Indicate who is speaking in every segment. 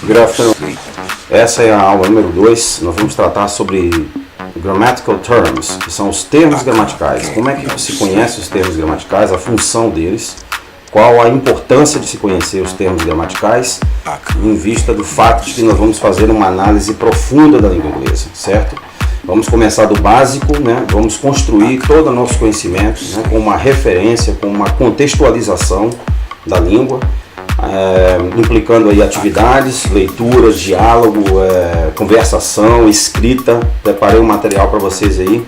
Speaker 1: Good afternoon. Essa é a aula número 2. Nós vamos tratar sobre grammatical terms, que são os termos gramaticais. Como é que se conhece os termos gramaticais, a função deles, qual a importância de se conhecer os termos gramaticais, em vista do fato de que nós vamos fazer uma análise profunda da língua inglesa, certo? Vamos começar do básico, né? Vamos construir todo o nosso conhecimento, né? Com uma referência, com uma contextualização da língua, implicando aí atividades, leitura, diálogo, conversação, escrita. Preparei um material para vocês aí,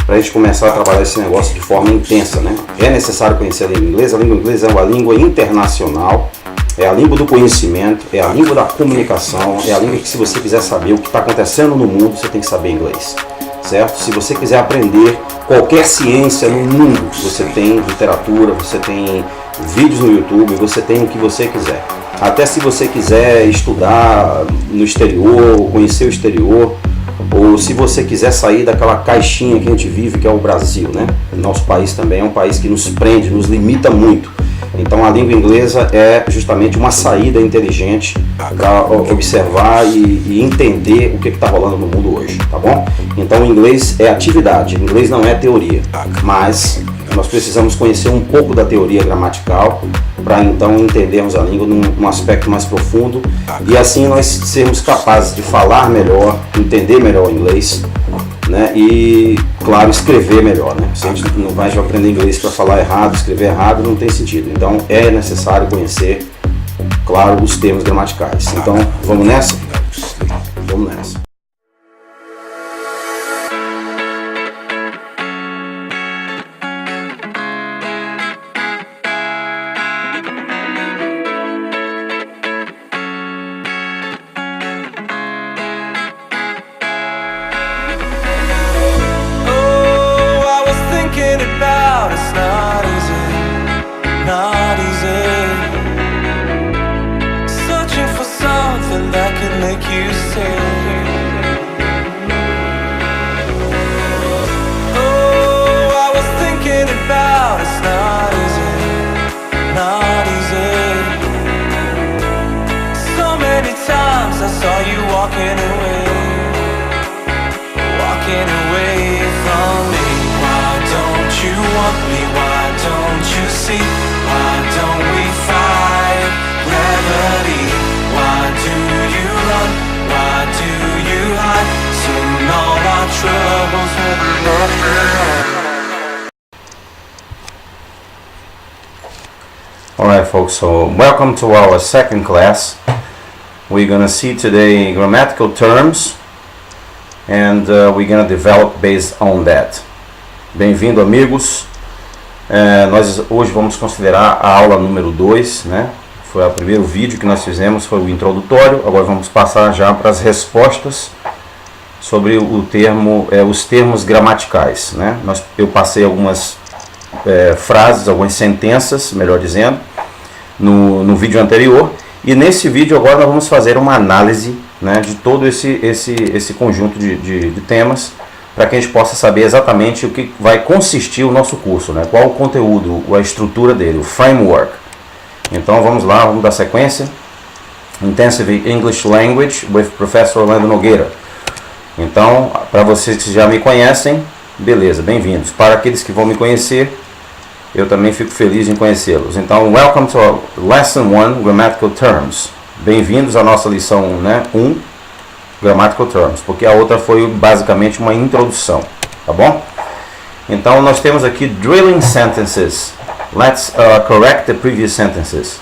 Speaker 1: para a gente começar a trabalhar esse negócio de forma intensa, né? É necessário conhecer a língua inglesa. A língua inglesa é uma língua internacional, é a língua do conhecimento, é a língua da comunicação, é a língua que, se você quiser saber o que está acontecendo no mundo, você tem que saber inglês, certo? Se você quiser aprender qualquer ciência no mundo, você tem literatura, você tem vídeos no YouTube, você tem o que você quiser. Até se você quiser estudar no exterior, conhecer o exterior, ou se você quiser sair daquela caixinha que a gente vive, que é o Brasil, né? Nosso país também é um país que nos prende, nos limita muito. Então a língua inglesa é justamente uma saída inteligente para observar e entender o que está rolando no mundo hoje, tá bom? Então o inglês é atividade, o inglês não é teoria, mas nós precisamos conhecer um pouco da teoria gramatical para então entendermos a língua num aspecto mais profundo e assim nós sermos capazes de falar melhor, entender melhor o inglês, né? E, claro, escrever melhor, né? Se a gente não vai aprender inglês para falar errado, escrever errado, não tem sentido. Então é necessário conhecer, claro, os termos gramaticais. Então vamos nessa? Vamos nessa. Alright folks, so welcome to our second class. We're going to see today grammatical terms and we're going to develop based on that. Bem-vindo, amigos. Nós hoje vamos considerar a aula número 2, né? Foi o primeiro vídeo que nós fizemos, foi o introdutório. Agora vamos passar já para as respostas sobre os termos gramaticais, né? Eu passei algumas frases, algumas sentenças, melhor dizendo, no vídeo anterior, e nesse vídeo agora nós vamos fazer uma análise, né, de todo esse conjunto de temas, para que a gente possa saber exatamente o que vai consistir o nosso curso, né? Qual o conteúdo, a estrutura dele, o framework. Então vamos lá, vamos dar sequência. Intensive English Language with Professor Orlando Nogueira. Então, para vocês que já me conhecem, beleza, bem-vindos. Para aqueles que vão me conhecer, eu também fico feliz em conhecê-los. Então, welcome to Lesson 1, Grammatical Terms. Bem-vindos à nossa lição, né, 1, Grammatical Terms, porque a outra foi basicamente uma introdução, tá bom? Então, nós temos aqui drilling sentences. Let's correct the previous sentences.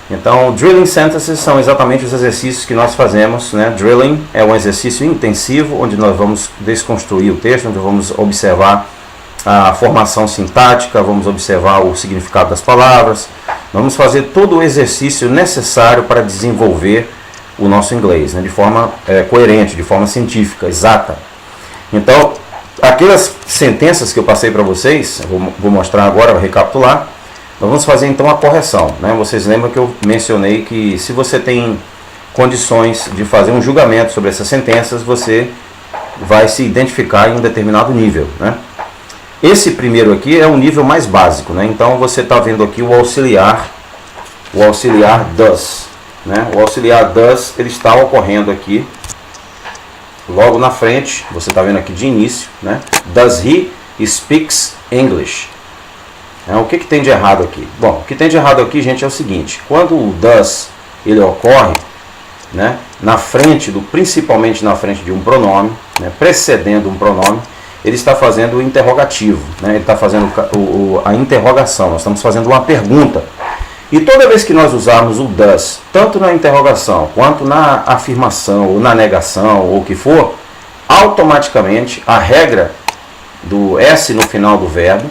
Speaker 1: Então, drilling sentences são exatamente os exercícios que nós fazemos, né? Drilling é um exercício intensivo, onde nós vamos desconstruir o texto, onde vamos observar a formação sintática, vamos observar o significado das palavras, vamos fazer todo o exercício necessário para desenvolver o nosso inglês, né? De forma coerente, de forma científica, exata. Então, aquelas sentenças que eu passei para vocês, vou mostrar agora, vou recapitular. Nós vamos fazer então a correção, né? Vocês lembram que eu mencionei que se você tem condições de fazer um julgamento sobre essas sentenças, você vai se identificar em um determinado nível, né? Esse primeiro aqui é um nível mais básico, né? Então você está vendo aqui o auxiliar does. né? O auxiliar does, ele está ocorrendo aqui logo na frente, você está vendo aqui de início, né? Does he speaks English? O que tem de errado aqui? Bom, o que tem de errado aqui, gente, é o seguinte: quando o does ele ocorre, né, na frente principalmente na frente de um pronome, né, precedendo um pronome, ele está fazendo o interrogativo, né? Ele está fazendo a interrogação. Nós estamos fazendo uma pergunta. E toda vez que nós usarmos o does, tanto na interrogação, quanto na afirmação, ou na negação, ou o que for, automaticamente a regra do S no final do verbo,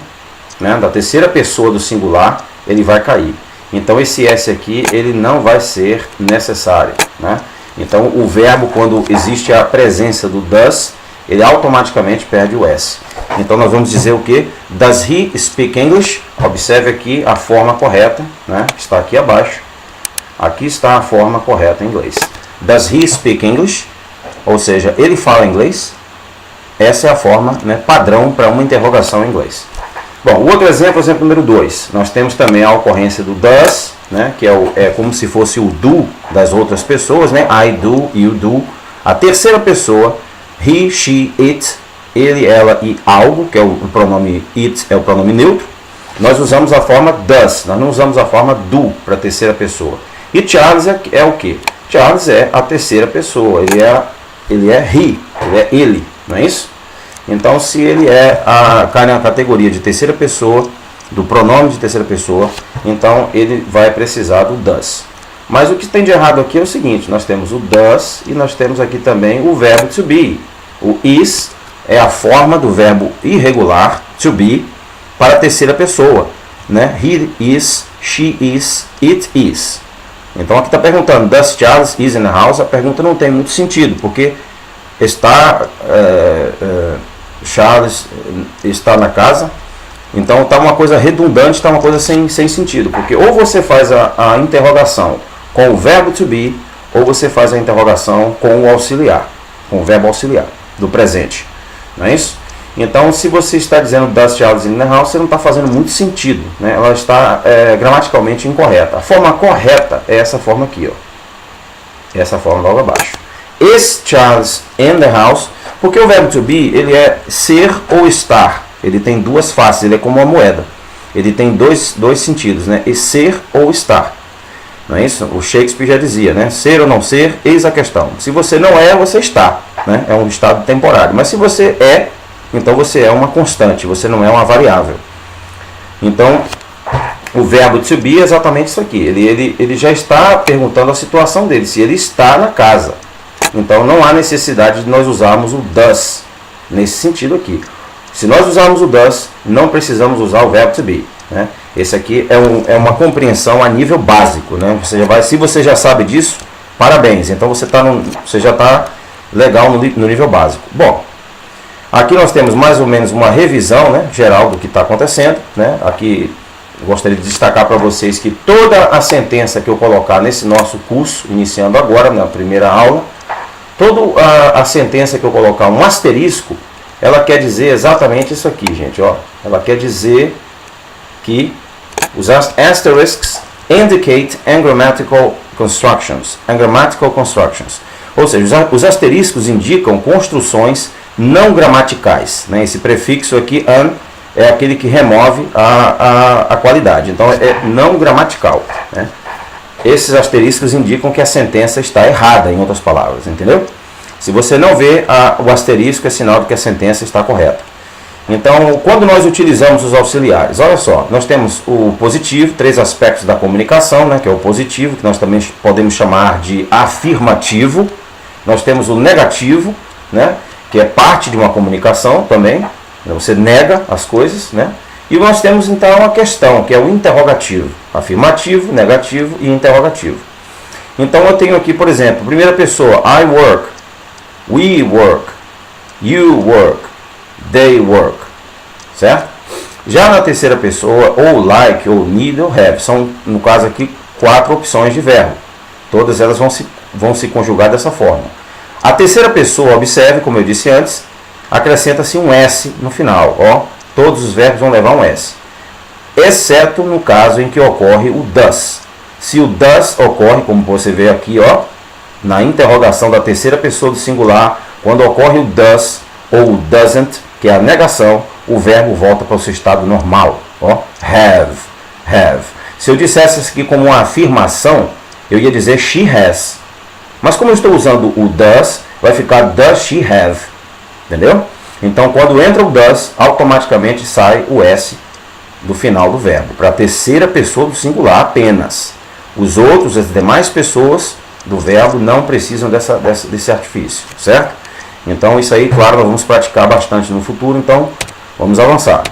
Speaker 1: né, da terceira pessoa do singular, ele vai cair. Então esse S aqui, ele não vai ser necessário, né? Então o verbo, quando existe a presença do does, ele automaticamente perde o S. Então nós vamos dizer o que? Does he speak English? Observe aqui a forma correta, né? Está aqui abaixo. Aqui está a forma correta em inglês. Does he speak English? Ou seja, ele fala inglês? Essa é a forma, né, padrão para uma interrogação em inglês. Bom, o outro exemplo, exemplo número 2. Nós temos também a ocorrência do does, né, que é como se fosse o do das outras pessoas, né? I do, you do. A terceira pessoa, he, she, it, ele, ela e algo, que é o pronome it, é o pronome neutro. Nós usamos a forma does, nós não usamos a forma do para a terceira pessoa. E Charles é o que? Charles é a terceira pessoa, ele é he, ele é ele, não é isso? Então, se ele cai na categoria de terceira pessoa, do pronome de terceira pessoa, então ele vai precisar do does. Mas o que tem de errado aqui é o seguinte: nós temos o does e nós temos aqui também o verbo to be. O is é a forma do verbo irregular, to be, para a terceira pessoa, né? He is, she is, it is. Então aqui está perguntando, does Charles is in the house? A pergunta não tem muito sentido, porque Charles está na casa. Então está uma coisa redundante, está uma coisa sem sentido, porque ou você faz a interrogação com o verbo to be, ou você faz a interrogação com o auxiliar, com o verbo auxiliar do presente, não é isso? Então, se você está dizendo does Charles in the house, você não está fazendo muito sentido, né? Ela está gramaticalmente incorreta. A forma correta é essa forma aqui, ó. Essa forma logo abaixo. Is Charles in the house? Porque o verbo to be, ele é ser ou estar. Ele tem duas faces, ele é como uma moeda. Ele tem dois sentidos, né? E ser ou estar. Não é isso? O Shakespeare já dizia, né? Ser ou não ser, eis a questão. Se você não é, você está, né? É um estado temporário. Mas se você é, então você é uma constante, você não é uma variável. Então, o verbo to be é exatamente isso aqui. Ele já está perguntando a situação dele, se ele está na casa. Então, não há necessidade de nós usarmos o does nesse sentido aqui. Se nós usarmos o does, não precisamos usar o verbo to be, né? Esse aqui é uma compreensão a nível básico, né? Se você já sabe disso, parabéns. Então, você já está legal no nível básico. Bom, aqui nós temos mais ou menos uma revisão, né, geral do que está acontecendo, né? Aqui eu gostaria de destacar para vocês que toda a sentença que eu colocar nesse nosso curso, iniciando agora, na primeira aula, toda a sentença que eu colocar um asterisco, ela quer dizer exatamente isso aqui, gente. Ó. Ela quer dizer que os asterisks indicate ungrammatical constructions. Ou seja, os asteriscos indicam construções não gramaticais, né? Esse prefixo aqui, an, é aquele que remove a qualidade. Então, é não gramatical, né? Esses asteriscos indicam que a sentença está errada, em outras palavras, entendeu? Se você não vê o asterisco, é sinal de que a sentença está correta. Então, quando nós utilizamos os auxiliares, olha só, nós temos o positivo, 3 aspectos da comunicação, né, que é o positivo, que nós também podemos chamar de afirmativo. Nós temos o negativo, né, que é parte de uma comunicação também, você nega as coisas, né? E nós temos então a questão, que é o interrogativo, afirmativo, negativo e interrogativo. Então eu tenho aqui, por exemplo, primeira pessoa, I work, we work, you work, they work, certo? Já na terceira pessoa, ou like, ou need, ou have, são, no caso aqui, 4 opções de verbo. Todas elas vão se conjugar dessa forma. A terceira pessoa, observe, como eu disse antes, acrescenta-se um S no final. Ó, todos os verbos vão levar um S. Exceto no caso em que ocorre o does. se o does ocorre, como você vê aqui, ó, na interrogação da terceira pessoa do singular, quando ocorre o does ou o doesn't, que é a negação, o verbo volta para o seu estado normal. Ó, have. Se eu dissesse isso aqui como uma afirmação, eu ia dizer she has. Mas como eu estou usando o does, vai ficar does she have. Entendeu? Então, quando entra o does, automaticamente sai o S do final do verbo, para a terceira pessoa do singular apenas. Os outros, as demais pessoas do verbo não precisam desse artifício, certo? Então, isso aí, claro, nós vamos praticar bastante no futuro, então vamos avançar.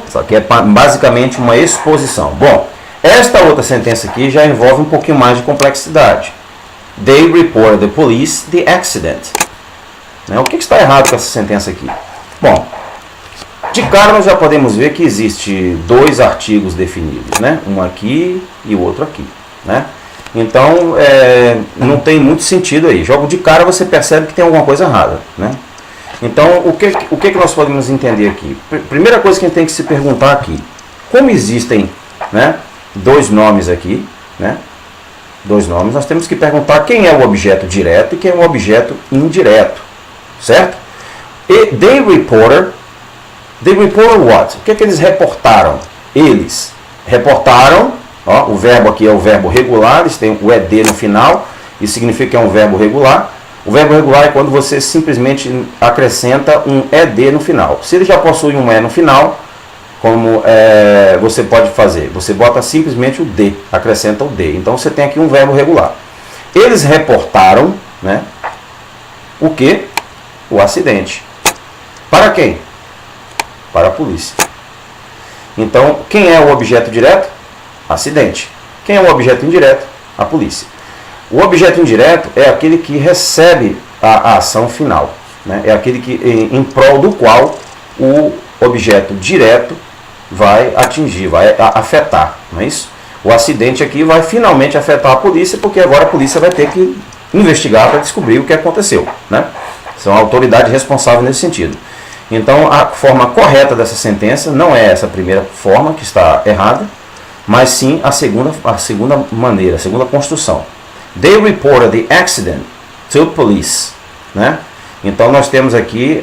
Speaker 1: Isso aqui é basicamente uma exposição. Bom, esta outra sentença aqui já envolve um pouquinho mais de complexidade. They reported the police the accident. O que está errado com essa sentença aqui? Bom, de cara nós já podemos ver que existe dois artigos definidos, né? Um aqui e o outro aqui, né? Então, não tem muito sentido aí. Jogo de cara você percebe que tem alguma coisa errada, né? Então, o que nós podemos entender aqui? Primeira coisa que a gente tem que se perguntar aqui. Como existem, né, dois nomes aqui, né? Dois nomes, nós temos que perguntar quem é o objeto direto e quem é o objeto indireto, certo? E they reported what? O que eles reportaram? Eles reportaram, ó, o verbo aqui é o verbo regular, eles têm o ED no final, isso significa que é um verbo regular. O verbo regular é quando você simplesmente acrescenta um ED no final. Se ele já possui um E no final, como você pode fazer? Você bota simplesmente o D, acrescenta o D. Então você tem aqui um verbo regular. Eles reportaram, né, o que? O acidente. Para quem? Para a polícia. Então, quem é o objeto direto? Acidente. Quem é o objeto indireto? A polícia. O objeto indireto é aquele que recebe a ação final, né? É aquele que, em prol do qual o objeto direto vai atingir, vai afetar, não é isso? O acidente aqui vai finalmente afetar a polícia, porque agora a polícia vai ter que investigar para descobrir o que aconteceu, né? São a autoridade responsável nesse sentido. Então, a forma correta dessa sentença não é essa primeira forma, que está errada, mas sim a segunda maneira, a segunda construção. They reported the accident to police, né? Então, nós temos aqui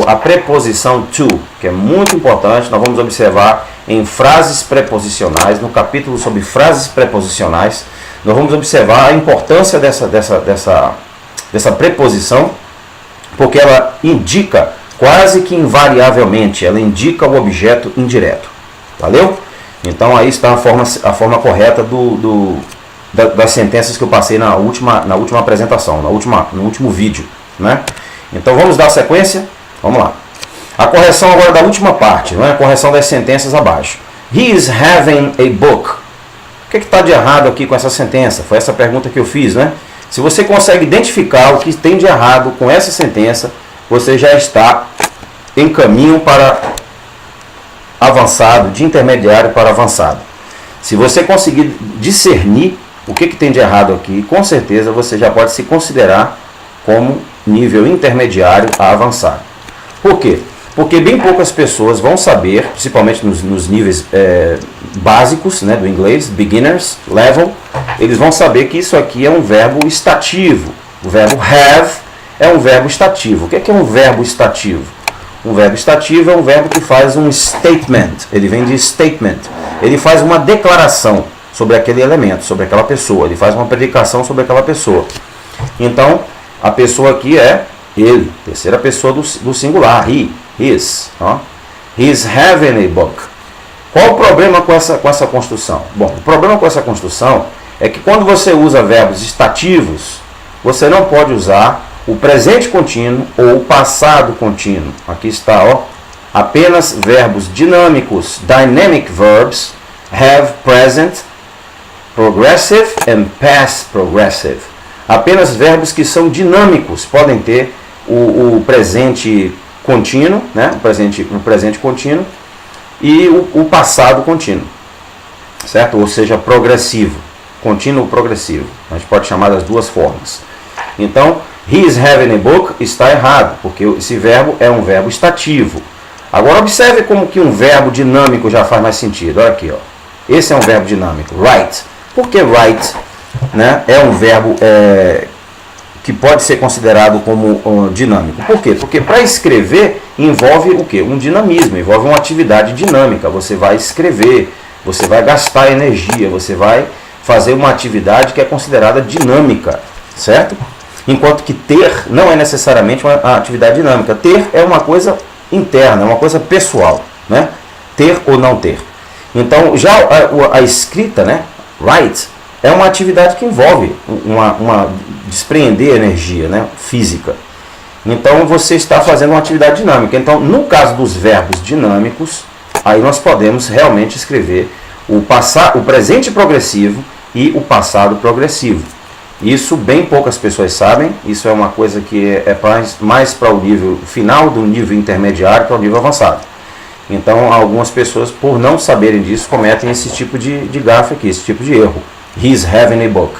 Speaker 1: a preposição to, que é muito importante. Nós vamos observar em frases preposicionais, no capítulo sobre frases preposicionais, nós vamos observar a importância dessa preposição, porque ela indica, quase que invariavelmente, ela indica o objeto indireto. Valeu? Então aí está a forma correta das sentenças que eu passei na última apresentação, no último vídeo, né? Então vamos dar sequência? Vamos lá. A correção agora da última parte, não é? A correção das sentenças abaixo. He is having a book. O que está de errado aqui com essa sentença? Foi essa pergunta que eu fiz, né? Se você consegue identificar o que tem de errado com essa sentença, você já está em caminho para avançado, de intermediário para avançado. Se você conseguir discernir o que tem de errado aqui, com certeza você já pode se considerar como nível intermediário a avançado. Por quê? Porque bem poucas pessoas vão saber, principalmente nos níveis básicos, né, do inglês, beginners level, eles vão saber que isso aqui é um verbo estativo. O verbo have é um verbo estativo. O que é um verbo estativo? Um verbo estativo é um verbo que faz um statement. Ele vem de statement. Ele faz uma declaração sobre aquele elemento, sobre aquela pessoa. Ele faz uma predicação sobre aquela pessoa. Então, a pessoa aqui é ele, terceira pessoa do singular, he, his. Ó. He's having a book. Qual o problema com essa construção? Bom, o problema com essa construção é que quando você usa verbos estativos, você não pode usar o presente contínuo ou o passado contínuo. Aqui está, ó, apenas verbos dinâmicos, dynamic verbs, have present, progressive and past progressive. Apenas verbos que são dinâmicos, podem ter o presente contínuo, né? o presente contínuo e o passado contínuo, certo? Ou seja, progressivo, contínuo progressivo. A gente pode chamar das duas formas. Então, he is having a book está errado, porque esse verbo é um verbo estativo. Agora observe como que um verbo dinâmico já faz mais sentido. Olha aqui, ó. Esse é um verbo dinâmico. Write. Por que write, né, é um verbo que pode ser considerado como dinâmico? Por quê? Porque para escrever envolve o quê? Um dinamismo, envolve uma atividade dinâmica. Você vai escrever, você vai gastar energia, você vai fazer uma atividade que é considerada dinâmica, certo? Enquanto que ter não é necessariamente uma atividade dinâmica. Ter é uma coisa interna, é uma coisa pessoal, né? Ter ou não ter. Então, já a escrita, né, write, é uma atividade que envolve uma despreender energia, né, física. Então, você está fazendo uma atividade dinâmica. Então, no caso dos verbos dinâmicos, aí nós podemos realmente escrever o presente progressivo e o passado progressivo. Isso bem poucas pessoas sabem. Isso é uma coisa que é mais para o nível final do nível intermediário para o nível avançado. Então, algumas pessoas, por não saberem disso, cometem esse tipo de gafe aqui, esse tipo de erro. He's having a book.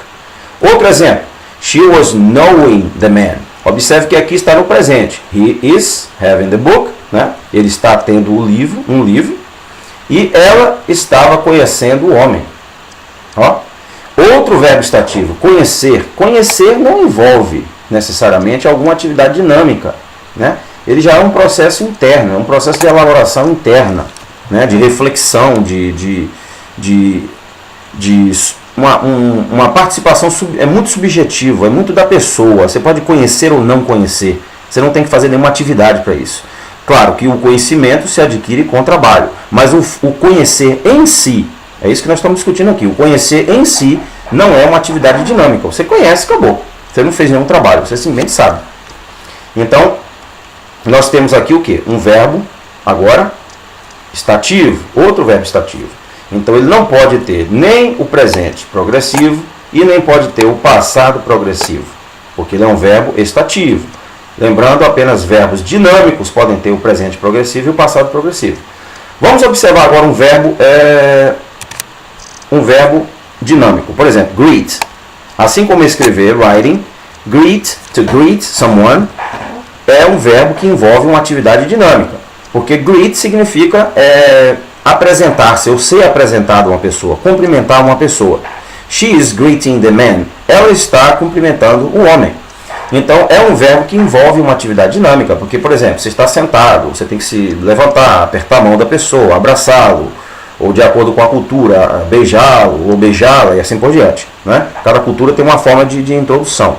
Speaker 1: Outro exemplo. She was knowing the man. Observe que aqui está no presente. He is having the book. Né? Ele está tendo um livro. E ela estava conhecendo o homem. Ó. Outro verbo estativo. Conhecer. Conhecer não envolve necessariamente alguma atividade dinâmica. Né? Ele já é um processo interno, é um processo de elaboração interna, né? De reflexão, uma participação, é muito subjetivo, é muito da pessoa. Você pode conhecer ou não conhecer, você não tem que fazer nenhuma atividade para isso. Claro que o conhecimento se adquire com trabalho, mas o conhecer em si, é isso que nós estamos discutindo aqui, o conhecer em si não é uma atividade dinâmica. Você conhece, acabou, você não fez nenhum trabalho, você simplesmente sabe. Então, nós temos aqui o que? Um verbo, agora, estativo, outro verbo estativo. Então ele não pode ter nem o presente progressivo e nem pode ter o passado progressivo, porque ele é um verbo estativo. Lembrando, apenas verbos dinâmicos podem ter o presente progressivo e o passado progressivo. Vamos observar agora um verbo dinâmico. Por exemplo, greet. Assim como escrever, writing, greet, to greet someone, é um verbo que envolve uma atividade dinâmica, porque greet significa apresentar-se ou ser apresentado a uma pessoa, cumprimentar uma pessoa. She is greeting the man. Ela está cumprimentando o homem. Então é um verbo que envolve uma atividade dinâmica, porque, por exemplo, você está sentado, você tem que se levantar, apertar a mão da pessoa, abraçá-lo, ou de acordo com a cultura, beijá-lo ou beijá-la e assim por diante. Né? Cada cultura tem uma forma de introdução.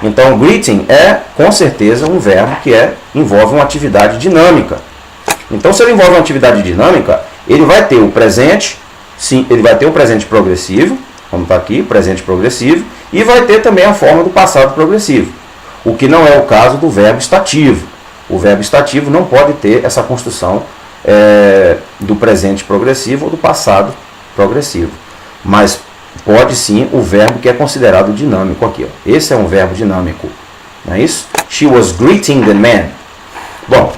Speaker 1: Então, greeting é, com certeza, um verbo que envolve uma atividade dinâmica. Então, se ele envolve uma atividade dinâmica, ele vai ter o presente, sim, ele vai ter o presente progressivo, como está aqui, presente progressivo, e vai ter também a forma do passado progressivo, o que não é o caso do verbo estativo. O verbo estativo não pode ter essa construção do presente progressivo ou do passado progressivo, mas pode sim o verbo que é considerado dinâmico aqui. Ó. Esse é um verbo dinâmico. Não é isso? She was greeting the man. Bom,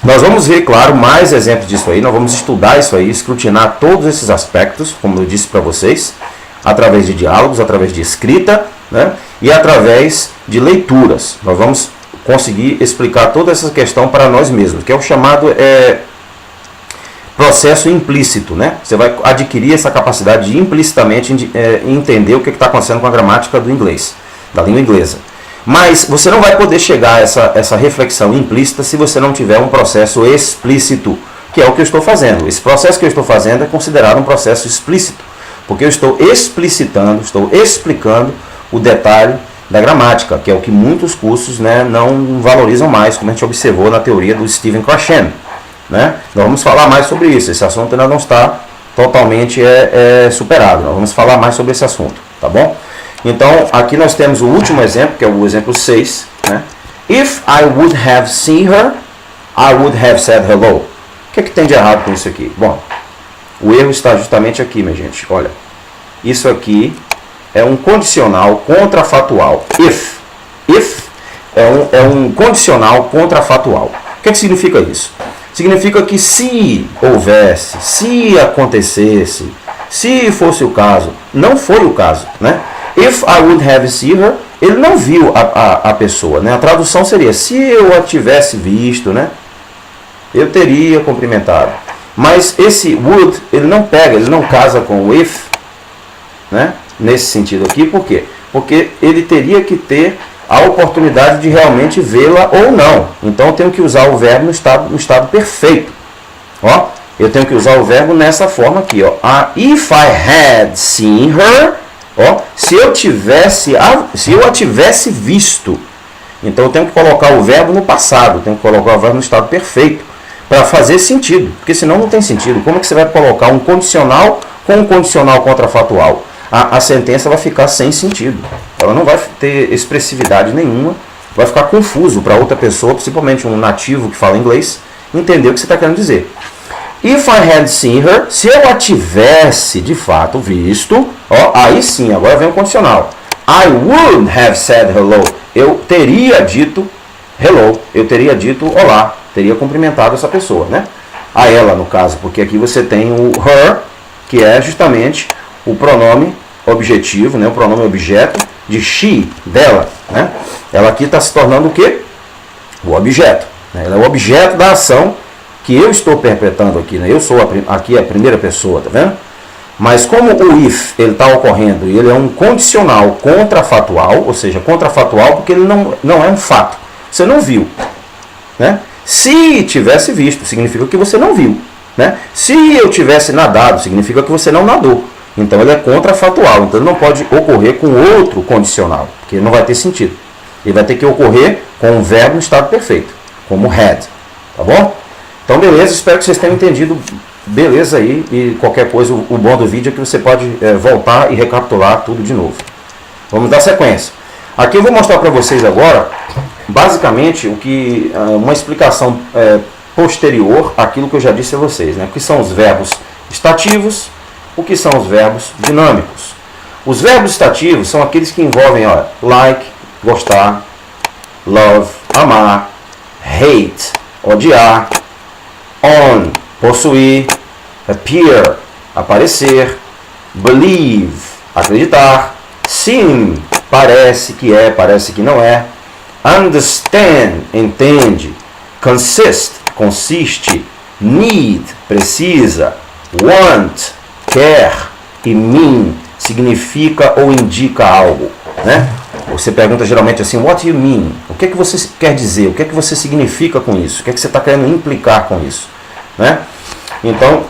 Speaker 1: nós vamos ver, claro, mais exemplos disso aí. Nós vamos estudar isso aí, escrutinar todos esses aspectos, como eu disse para vocês, através de diálogos, através de escrita, né? E através de leituras. Nós vamos conseguir explicar toda essa questão para nós mesmos, que é o chamado processo implícito, né? Você vai adquirir essa capacidade de implicitamente entender o que está acontecendo com a gramática do inglês, da língua inglesa. Mas você não vai poder chegar a essa reflexão implícita se você não tiver um processo explícito, que é o que eu estou fazendo. Esse processo que eu estou fazendo é considerado um processo explícito, porque eu estou explicitando, estou explicando o detalhe da gramática, que é o que muitos cursos, né, não valorizam mais, como a gente observou na teoria do Stephen Krashen. Né? Nós vamos falar mais sobre isso. Esse assunto ainda não está totalmente superado. Nós vamos falar mais sobre esse assunto, tá bom? Então, aqui nós temos o último exemplo, que é o exemplo 6. Né? If I would have seen her, I would have said hello. O que tem de errado com isso aqui? Bom, o erro está justamente aqui, minha gente. Olha, isso aqui é um condicional contrafatual. If é um condicional contrafatual. O que significa isso? Significa que se houvesse, se acontecesse, se fosse o caso, não foi o caso, né? If I would have seen her, ele não viu a pessoa, né? A tradução seria, se eu a tivesse visto, né? Eu teria cumprimentado. Mas esse would, ele não pega, ele não casa com o if, né? nesse sentido aqui, por quê? Porque ele teria que ter a oportunidade de realmente vê-la ou não. Então eu tenho que usar o verbo no estado perfeito. Ó, eu tenho que usar o verbo nessa forma aqui, ó. If I had seen her, ó, se eu a tivesse visto. Então eu tenho que colocar o verbo no passado, eu tenho que colocar o verbo no estado perfeito, para fazer sentido, porque senão não tem sentido. Como é que você vai colocar um condicional com um condicional contrafatual? A sentença vai ficar sem sentido, ela não vai ter expressividade nenhuma, vai ficar confuso para outra pessoa, principalmente um nativo que fala inglês, entender o que você está querendo dizer. If I had seen her, se eu a tivesse de fato visto, ó, aí sim, agora vem o condicional. I would have said hello. Eu teria dito hello, eu teria dito olá, teria cumprimentado essa pessoa, né? A ela, no caso, porque aqui você tem o her, que é justamente o pronome objetivo, né? O pronome objeto de she, dela, né? Ela aqui está se tornando o quê? O objeto, né? Ela é o objeto da ação que eu estou perpetrando aqui, né? Eu sou aqui a primeira pessoa, tá vendo? Mas como o if ele está ocorrendo e ele é um condicional contrafatual, ou seja, contrafatual porque ele não é um fato. Você não viu, né? Se tivesse visto, significa que você não viu, né? Se eu tivesse nadado, significa que você não nadou. Então ele é contrafatual, então ele não pode ocorrer com outro condicional, porque não vai ter sentido. Ele vai ter que ocorrer com um verbo no estado perfeito, como had, tá bom? Então beleza, espero que vocês tenham entendido. Beleza aí, e qualquer coisa, o bom do vídeo é que você pode voltar e recapitular tudo de novo. Vamos dar sequência. Aqui eu vou mostrar para vocês agora, basicamente, uma explicação posterior àquilo que eu já disse a vocês, né? O que são os verbos estativos, o que são os verbos dinâmicos. Os verbos estativos são aqueles que envolvem, ó, like, gostar, love, amar, hate, odiar, on, possuir, appear, aparecer, believe, acreditar, seem, parece que é, parece que não é, understand, entende, consist, consiste, need, precisa, want, quer, e mean, significa ou indica algo, né? Você pergunta geralmente assim, what do you mean? O que é que você quer dizer? O que é que você significa com isso? O que é que você está querendo implicar com isso? Né? Então,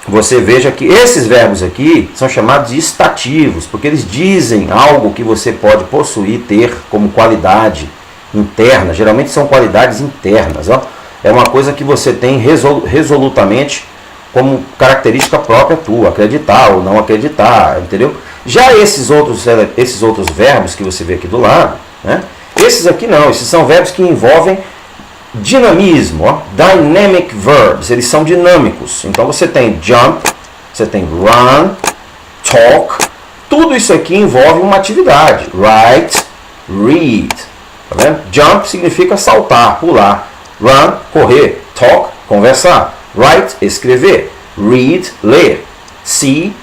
Speaker 1: você veja que esses verbos aqui são chamados de estativos, porque eles dizem algo que você pode possuir, ter como qualidade interna. Geralmente são qualidades internas. Ó. É uma coisa que você tem resolutamente como característica própria tua, acreditar ou não acreditar, entendeu? Já esses outros verbos que você vê aqui do lado, né? Esses aqui não, esses são verbos que envolvem dinamismo, ó, dynamic verbs, eles são dinâmicos. Então você tem jump, você tem run, talk, tudo isso aqui envolve uma atividade. Write, read, tá vendo? Jump significa saltar, pular. Run, correr. Talk, conversar. Write, escrever. Read, ler. See,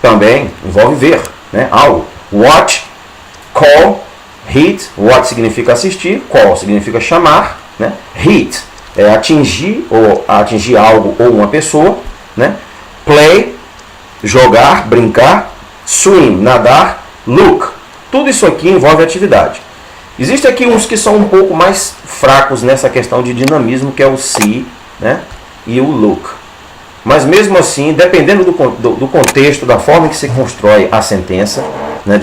Speaker 1: também envolve ver, né? Algo. Watch, call, hit. Watch significa assistir, call significa chamar, né? Hit é atingir algo ou uma pessoa, né? Play, jogar, brincar. Swim, nadar. Look, tudo isso aqui envolve atividade. Existem aqui uns que são um pouco mais fracos nessa questão de dinamismo, que é o see, né? E o look. Mas mesmo assim, dependendo do contexto, da forma que se constrói a sentença, né?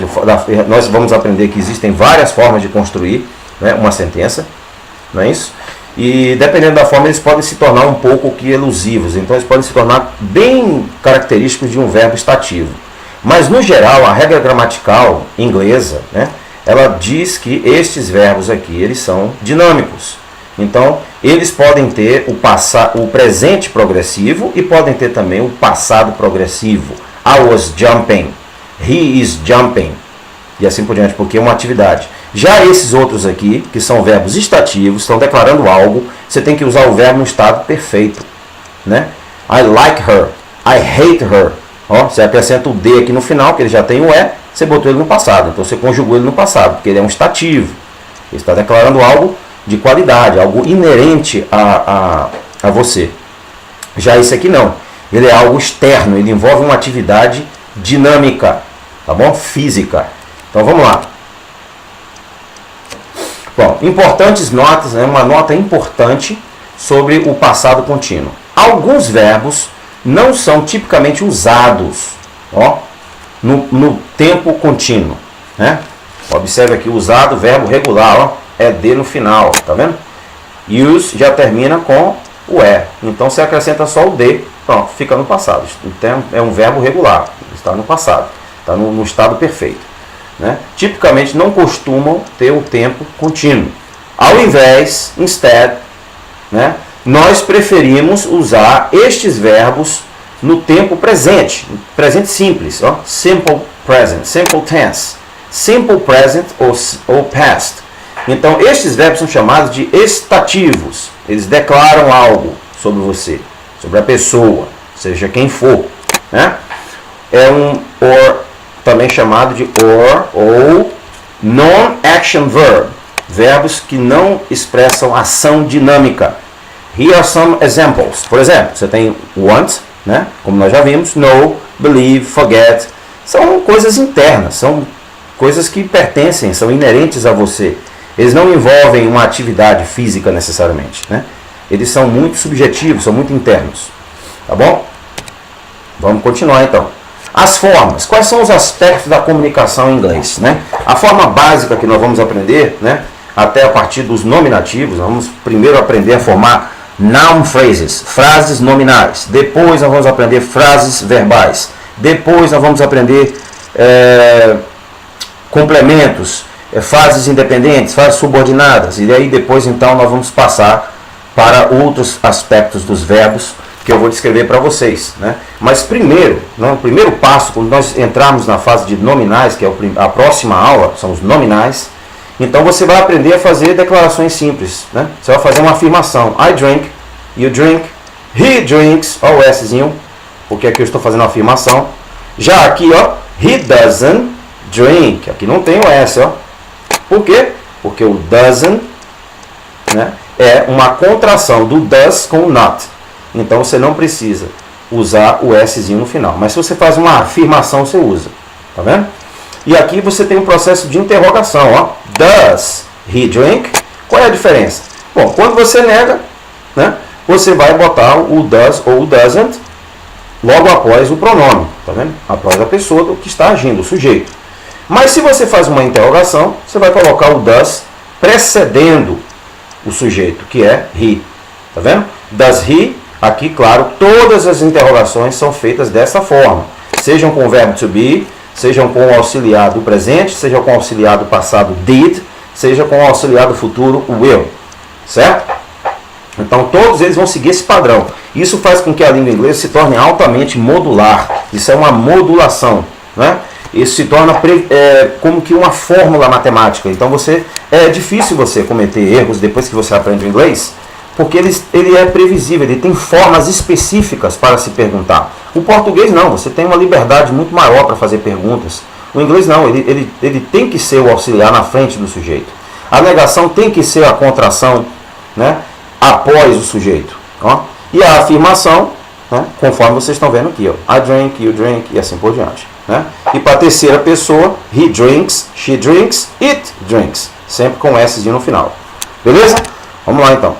Speaker 1: Nós vamos aprender que existem várias formas de construir, né, uma sentença, não é isso? E dependendo da forma, eles podem se tornar um pouco que elusivos. Então eles podem se tornar bem característicos de um verbo estativo. Mas no geral, a regra gramatical inglesa, né, ela diz que estes verbos aqui, eles são dinâmicos. Então, eles podem ter o presente progressivo e podem ter também o passado progressivo. I was jumping, he is jumping, e assim por diante, porque é uma atividade. Já esses outros aqui, que são verbos estativos, estão declarando algo, você tem que usar o verbo no estado perfeito, né? I like her, I hate her. Ó, você acrescenta o D aqui no final, que ele já tem o E, você botou ele no passado. Então você conjugou ele no passado, porque ele é um estativo. Ele está declarando algo de qualidade, algo inerente a você. Já esse aqui não. Ele é algo externo, ele envolve uma atividade dinâmica. tá bom? Física. Então vamos lá. Bom, importantes notas, né? Uma nota importante sobre o passado contínuo. Alguns verbos não são tipicamente usados, ó, no tempo contínuo, né? Observe aqui, usado, verbo regular, ó, ED no final, tá vendo? Use já termina com o E, então você acrescenta só o D, pronto, fica no passado. Então é um verbo regular, está no passado, está no estado perfeito, né? Tipicamente não costumam ter o tempo contínuo. Ao invés, instead, né, nós preferimos usar estes verbos no tempo presente, presente simples, ó, simple present, simple tense, simple present ou past. Então estes verbos são chamados de estativos, eles declaram algo sobre você, sobre a pessoa, seja quem for, né? É um or, também chamado de or ou non-action verb, verbos que não expressam ação dinâmica. Here are some examples. Por exemplo, você tem want, né? Como nós já vimos, know, believe, forget. São coisas internas, são coisas que pertencem, são inerentes a você. Eles não envolvem uma atividade física necessariamente, né? Eles são muito subjetivos, são muito internos. Tá bom? Vamos continuar então. As formas. Quais são os aspectos da comunicação em inglês, né? A forma básica que nós vamos aprender, né? Até a partir dos nominativos, nós vamos primeiro aprender a formar noun phrases, frases nominais. Depois nós vamos aprender frases verbais. Depois nós vamos aprender complementos, frases independentes, frases subordinadas. E aí depois então nós vamos passar para outros aspectos dos verbos que eu vou descrever para vocês, né? Mas primeiro, né, o primeiro passo, quando nós entrarmos na fase de nominais, que é a próxima aula, são os nominais. Então você vai aprender a fazer declarações simples, né? Você vai fazer uma afirmação. I drink, you drink, he drinks, ó o Szinho, porque aqui eu estou fazendo uma afirmação. Já aqui, ó, he doesn't drink, aqui não tem o S, ó. Por quê? Porque o doesn't, né, é uma contração do does com o not. Então você não precisa usar o Szinho no final. Mas se você faz uma afirmação, você usa. Tá vendo? E aqui você tem um processo de interrogação, ó. Does he drink? Qual é a diferença? Bom, quando você nega, né, você vai botar o does ou o doesn't logo após o pronome, tá vendo? Após a pessoa que está agindo, o sujeito. Mas se você faz uma interrogação, você vai colocar o does precedendo o sujeito, que é he. Tá vendo? Does he? Aqui, claro, todas as interrogações são feitas dessa forma. Sejam com o verbo to be, sejam com o auxiliar do presente, seja com o auxiliar do passado did, seja com o auxiliar do futuro will. Certo? Então todos eles vão seguir esse padrão. Isso faz com que a língua inglesa se torne altamente modular. Isso é uma modulação, né? Isso se torna como que uma fórmula matemática. Então é difícil você cometer erros depois que você aprende o inglês, porque ele é previsível, ele tem formas específicas para se perguntar. O português não, você tem uma liberdade muito maior para fazer perguntas. O inglês não, ele tem que ser o auxiliar na frente do sujeito. A negação tem que ser a contração, né, após o sujeito. Ó. E a afirmação, né, conforme vocês estão vendo aqui, ó, I drink, you drink e assim por diante. Né? E para a terceira pessoa, he drinks, she drinks, it drinks. Sempre com S no final. Beleza? Vamos lá então.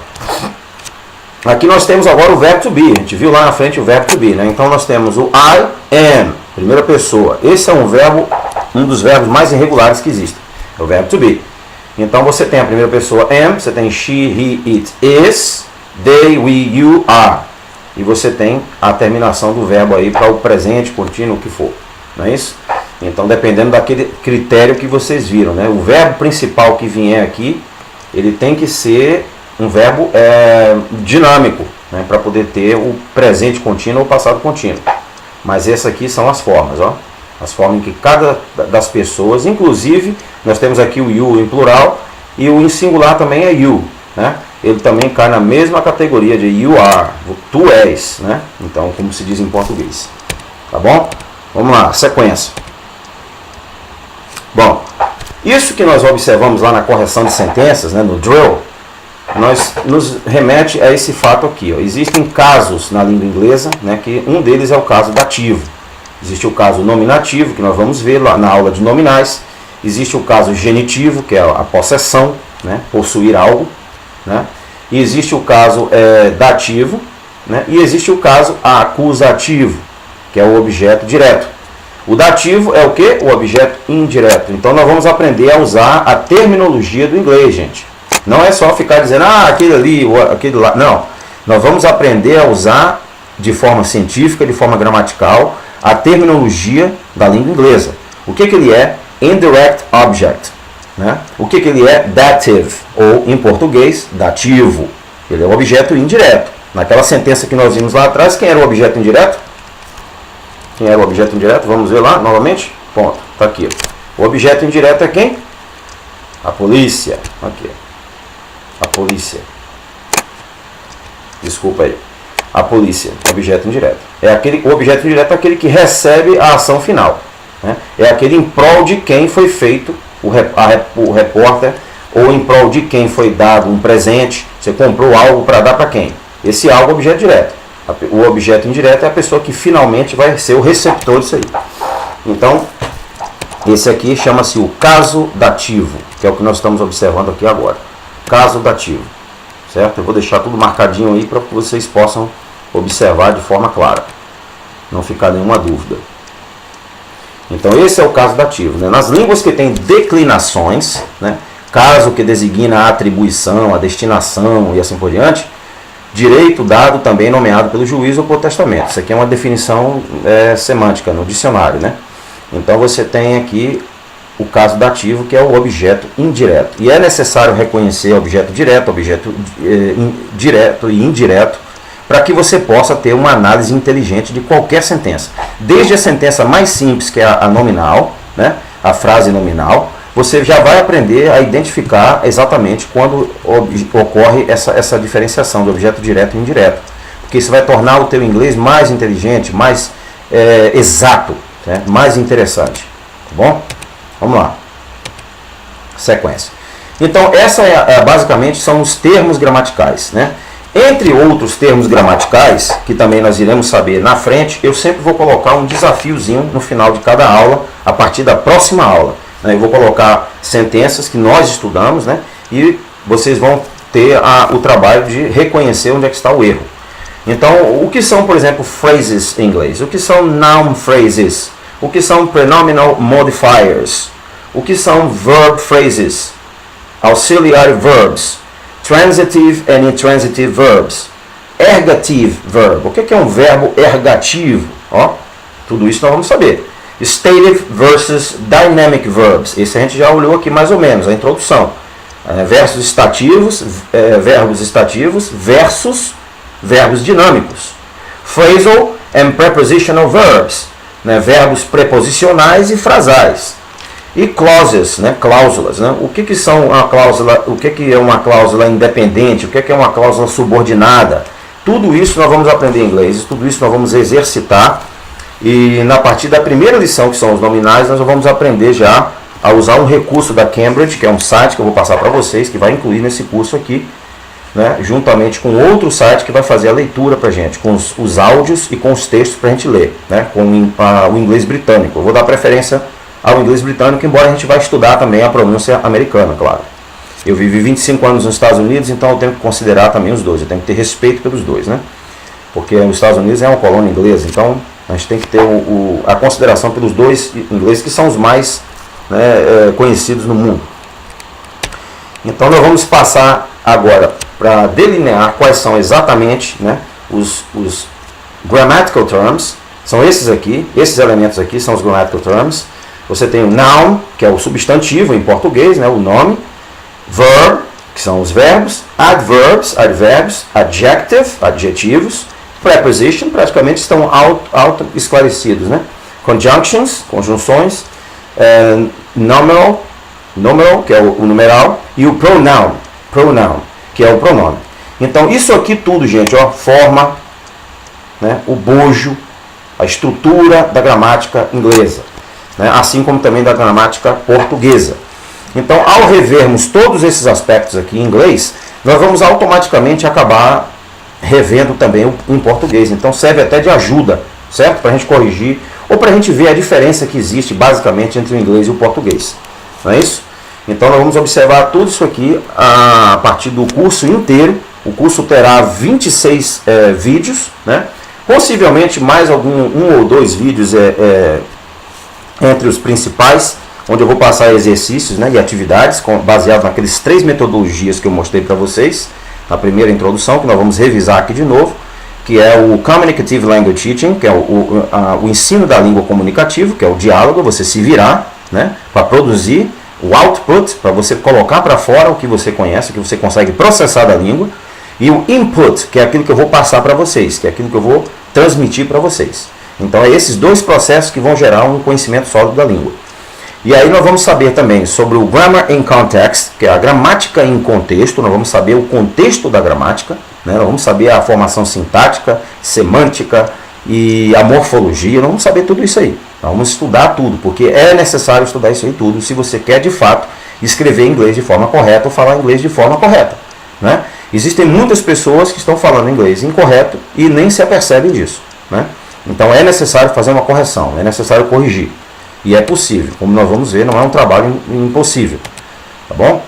Speaker 1: Aqui nós temos agora o verbo to be. A gente viu lá na frente o verbo to be, né? Então nós temos o I am, primeira pessoa. Esse é um dos verbos mais irregulares que existem. É o verbo to be. Então você tem a primeira pessoa am, você tem she, he, it, is, they, we, you, are. E você tem a terminação do verbo aí para o presente, contínuo, o que for. Não é isso? Então dependendo daquele critério que vocês viram, né? O verbo principal que vier aqui, ele tem que ser um verbo dinâmico, né, para poder ter o presente contínuo ou o passado contínuo. Mas essas aqui são as formas, ó, as formas em que cada das pessoas, inclusive nós temos aqui o you em plural e o em singular também é you, né? Ele também cai na mesma categoria de you are, tu és, né? Então, como se diz em português. Tá bom? Vamos lá, sequência. Bom, isso que nós observamos lá na correção de sentenças, né, no drill, nos remete a esse fato aqui. Ó. Existem casos na língua inglesa, né, que um deles é o caso dativo. Existe o caso nominativo, que nós vamos ver lá na aula de nominais. Existe o caso genitivo, que é a possessão, né? Possuir algo, né? E existe o caso dativo, né? E existe o caso acusativo, que é o objeto direto. O dativo é o que? O objeto indireto. Então nós vamos aprender a usar a terminologia do inglês, gente. Não é só ficar dizendo, aquele ali, aquele lá. Não. Nós vamos aprender a usar de forma científica, de forma gramatical, a terminologia da língua inglesa. O que ele é? Indirect object. Né? O que ele é? Dative, ou em português, dativo. Ele é o objeto indireto. Naquela sentença que nós vimos lá atrás, quem era o objeto indireto? Quem era o objeto indireto? Vamos ver lá novamente? Ponto. Está aqui. O objeto indireto é quem? A polícia. Aqui. A polícia. Desculpa aí. A polícia. Objeto indireto. O objeto indireto é aquele que recebe a ação final. Né? É aquele em prol de quem foi feito o repórter, ou em prol de quem foi dado um presente. Você comprou algo para dar para quem? Esse algo é o objeto direto. O objeto indireto é a pessoa que finalmente vai ser o receptor disso aí. Então, esse aqui chama-se o caso dativo, que é o que nós estamos observando aqui agora. Caso dativo. Certo? Eu vou deixar tudo marcadinho aí para que vocês possam observar de forma clara. Não ficar nenhuma dúvida. Então esse é o caso dativo. Né? Nas línguas que têm declinações, né? Caso que designa a atribuição, a destinação e assim por diante, direito dado também nomeado pelo juiz ou por testamento. Isso aqui é uma definição semântica no dicionário. Né? Então você tem aqui o caso dativo, que é o objeto indireto. E é necessário reconhecer objeto direto, objeto direto e indireto, para que você possa ter uma análise inteligente de qualquer sentença. Desde a sentença mais simples, que é a nominal, né, a frase nominal, você já vai aprender a identificar exatamente quando ocorre essa diferenciação de objeto direto e indireto. Porque isso vai tornar o teu inglês mais inteligente, mais exato, né, mais interessante. Tá bom? Vamos lá. Sequência. Então, essa basicamente são os termos gramaticais, né? Entre outros termos gramaticais, que também nós iremos saber na frente, eu sempre vou colocar um desafiozinho no final de cada aula, a partir da próxima aula. Eu vou colocar sentenças que nós estudamos, né? E vocês vão ter o trabalho de reconhecer onde é que está o erro. Então, o que são, por exemplo, phrases em inglês? O que são noun phrases? O que são pronominal modifiers? O que são verb phrases? Auxiliary verbs? Transitive and intransitive verbs. Ergative verb. O que é um verbo ergativo? Tudo isso nós vamos saber. Stative versus dynamic verbs. Esse a gente já olhou aqui mais ou menos, a introdução. Verbos estativos versus verbos dinâmicos. Phrasal and prepositional verbs. Verbos preposicionais e frasais. E clauses, cláusulas. O que são uma cláusula? O que é uma cláusula independente? O que é uma cláusula subordinada? Tudo isso nós vamos aprender em inglês, tudo isso nós vamos exercitar. E na partir da primeira lição, que são os nominais, nós vamos aprender já a usar um recurso da Cambridge, que é um site que eu vou passar para vocês, que vai incluir nesse curso aqui, juntamente com outro site que vai fazer a leitura para a gente, com os áudios e com os textos para a gente ler, com o inglês britânico. Eu vou dar preferência ao inglês britânico, embora a gente vai estudar também a pronúncia americana, claro. Eu vivi 25 anos nos Estados Unidos, então eu tenho que considerar também os dois, eu tenho que ter respeito pelos dois, porque os Estados Unidos é uma colônia inglesa, então a gente tem que ter a consideração pelos dois ingleses, que são os mais conhecidos no mundo. Então nós vamos passar agora para delinear quais são exatamente os grammatical terms. São esses aqui, esses elementos aqui são os grammatical terms. Você tem o noun, que é o substantivo em português, o nome. Verb, que são os verbos. Adverbs, advérbios. Adjective, adjetivos. Preposition, praticamente estão auto-esclarecidos. Conjunctions, conjunções. Nominal, que é o numeral. E o pronoun, que é o pronome. Então, isso aqui tudo, gente, forma o bojo, a estrutura da gramática inglesa. Assim como também da gramática portuguesa. Então, ao revermos todos esses aspectos aqui em inglês, nós vamos automaticamente acabar revendo também em português. Então, serve até de ajuda, certo? Para a gente corrigir ou para a gente ver a diferença que existe basicamente entre o inglês e o português. Não é isso? Então nós vamos observar tudo isso aqui a partir do curso inteiro. O curso terá 26 vídeos, né? Possivelmente mais um ou dois vídeos entre os principais, onde eu vou passar exercícios, né, e atividades baseados naqueles 3 metodologias que eu mostrei para vocês na primeira introdução, que nós vamos revisar aqui de novo, que é o Communicative Language Teaching, que é o ensino da língua comunicativa, que é o diálogo, você se virar, né, para produzir o output, para você colocar para fora o que você conhece, o que você consegue processar da língua, e o input, que é aquilo que eu vou passar para vocês, que é aquilo que eu vou transmitir para vocês. Então é esses dois processos que vão gerar um conhecimento sólido da língua. E aí nós vamos saber também sobre o Grammar in Context, que é a gramática em contexto. Nós vamos saber o contexto da gramática, né? Nós vamos saber a formação sintática, semântica e a morfologia. Nós vamos saber tudo isso aí. Nós vamos estudar tudo, porque é necessário estudar isso aí tudo se você quer de fato escrever inglês de forma correta ou falar inglês de forma correta, né? Existem muitas pessoas que estão falando inglês incorreto e nem se apercebem disso, né? Então é necessário fazer uma correção, é necessário corrigir. E é possível, como nós vamos ver, não é um trabalho impossível, tá bom?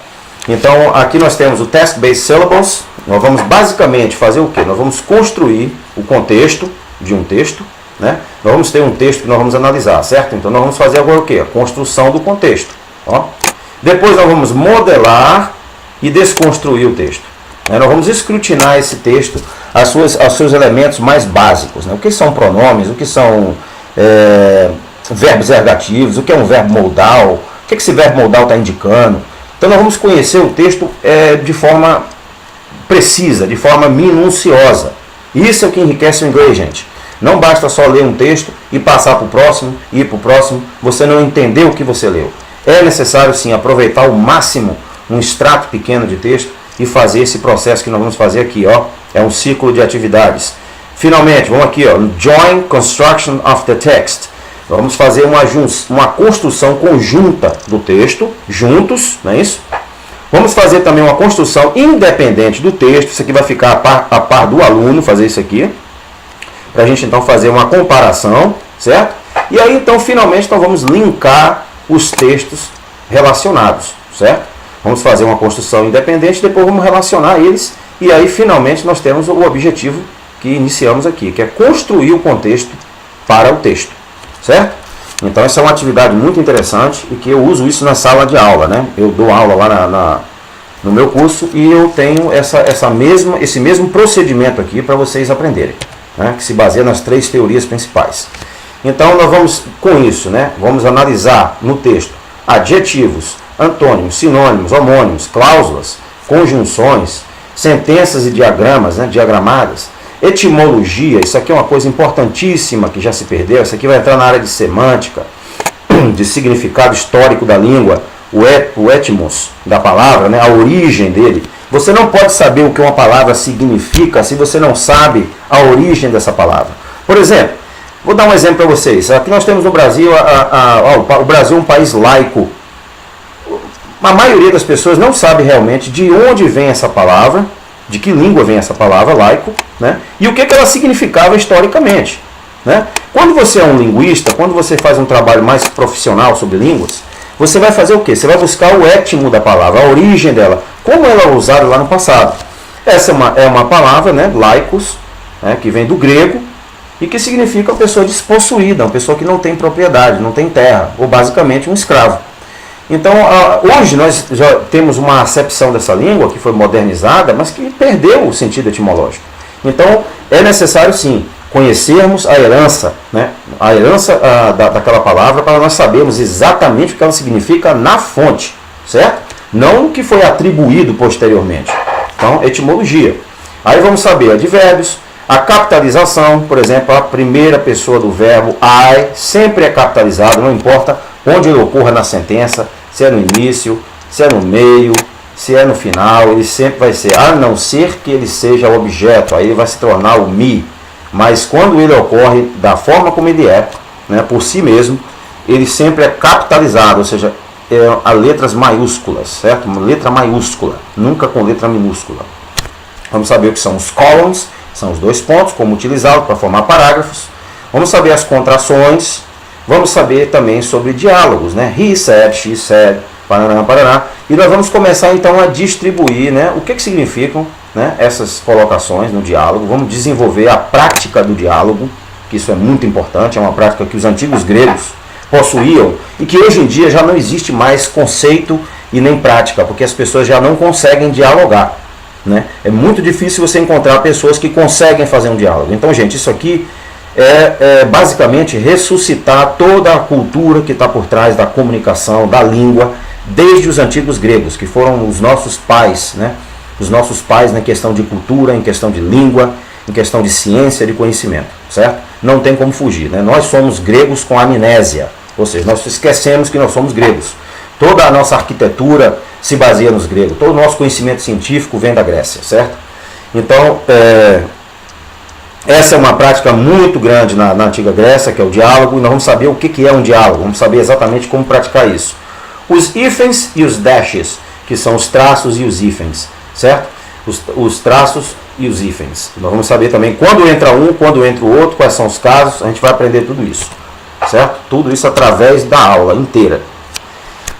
Speaker 1: Então aqui nós temos o Test-Based Syllables. Nós vamos basicamente fazer o quê? Nós vamos construir o contexto de um texto, né? Nós vamos ter um texto que nós vamos analisar, certo? Então nós vamos fazer agora o quê? A construção do contexto, ó. Depois nós vamos modelar e desconstruir o texto. Nós vamos escrutinar esse texto, os seus elementos mais básicos, né? O que são pronomes, o que são verbos ergativos, o que é um verbo modal, o que esse verbo modal está indicando. Então nós vamos conhecer o texto de forma precisa, de forma minuciosa. Isso é o que enriquece o inglês, gente. Não basta só ler um texto e passar para o próximo, ir para o próximo, você não entendeu o que você leu. É necessário sim aproveitar ao máximo um extrato pequeno de texto e fazer esse processo que nós vamos fazer aqui, ó. É um ciclo de atividades. Finalmente, vamos aqui, ó, Joint Construction of the Text. Vamos fazer uma construção conjunta do texto, juntos, não é isso? Vamos fazer também uma construção independente do texto. Isso aqui vai ficar a par do aluno, fazer isso aqui, para a gente então fazer uma comparação, certo? E aí então finalmente nós vamos linkar os textos relacionados, certo? Vamos fazer uma construção independente, depois vamos relacionar eles, e aí finalmente nós temos o objetivo que iniciamos aqui, que é construir o contexto para o texto, certo? Então essa é uma atividade muito interessante e que eu uso isso na sala de aula, né? Eu dou aula lá no meu curso e eu tenho esse mesmo procedimento aqui para vocês aprenderem, né? Que se baseia nas 3 teorias principais. Então nós vamos com isso, né? Vamos analisar no texto adjetivos, antônimos, sinônimos, homônimos, cláusulas, conjunções, sentenças e diagramas, né, diagramadas, etimologia. Isso aqui é uma coisa importantíssima que já se perdeu. Isso aqui vai entrar na área de semântica, de significado histórico da língua, o etmos da palavra, né, a origem dele. Você não pode saber o que uma palavra significa se você não sabe a origem dessa palavra. Por exemplo, vou dar um exemplo para vocês. Aqui nós temos no Brasil, o Brasil é um país laico. A maioria das pessoas não sabe realmente de onde vem essa palavra, de que língua vem essa palavra laico, né? E o que ela significava historicamente, né? Quando você é um linguista, quando você faz um trabalho mais profissional sobre línguas, você vai fazer o quê? Você vai buscar o etmo da palavra, a origem dela, como ela é usada lá no passado. Essa é uma palavra, né, laicos, né, que vem do grego e que significa uma pessoa despossuída, uma pessoa que não tem propriedade, não tem terra, ou basicamente um escravo. Então, hoje nós já temos uma acepção dessa língua que foi modernizada, mas que perdeu o sentido etimológico. Então, é necessário sim conhecermos a herança, né? A herança daquela palavra, para nós sabermos exatamente o que ela significa na fonte, certo? Não o que foi atribuído posteriormente. Então, etimologia. Aí vamos saber advérbios, a capitalização, por exemplo, a primeira pessoa do verbo I sempre é capitalizado, não importa onde ele ocorra na sentença, se é no início, se é no meio, se é no final, ele sempre vai ser, a não ser que ele seja o objeto, aí ele vai se tornar o me. Mas quando ele ocorre da forma como ele é, né, por si mesmo, ele sempre é capitalizado, ou seja, a letras maiúsculas, certo? Uma letra maiúscula, nunca com letra minúscula. Vamos saber o que são os columns, são os 2 pontos, como utilizá-los para formar parágrafos. Vamos saber as contrações, vamos saber também sobre diálogos, né? He said, she said, paraná, paraná. E nós vamos começar então a distribuir, né, o que significam, né, essas colocações no diálogo. Vamos desenvolver a prática do diálogo, que isso é muito importante, é uma prática que os antigos gregos possuíam e que hoje em dia já não existe mais conceito e nem prática, porque as pessoas já não conseguem dialogar, né? É muito difícil você encontrar pessoas que conseguem fazer um diálogo. Então, gente, isso aqui é basicamente ressuscitar toda a cultura que está por trás da comunicação, da língua, desde os antigos gregos, que foram os nossos pais, né? Os nossos pais na questão de cultura, em questão de língua, em questão de ciência, de conhecimento, certo? Não tem como fugir, né? Nós somos gregos com amnésia, ou seja, nós esquecemos que nós somos gregos. Toda a nossa arquitetura se baseia nos gregos, todo o nosso conhecimento científico vem da Grécia, certo? Então, essa é uma prática muito grande na antiga Grécia, que é o diálogo, e nós vamos saber o que é um diálogo, vamos saber exatamente como praticar isso. Os hífens e os dashes, que são os traços e os hífens, certo? Os traços e os hífens. Nós vamos saber também quando entra um, quando entra o outro, quais são os casos, a gente vai aprender tudo isso, certo? Tudo isso através da aula inteira.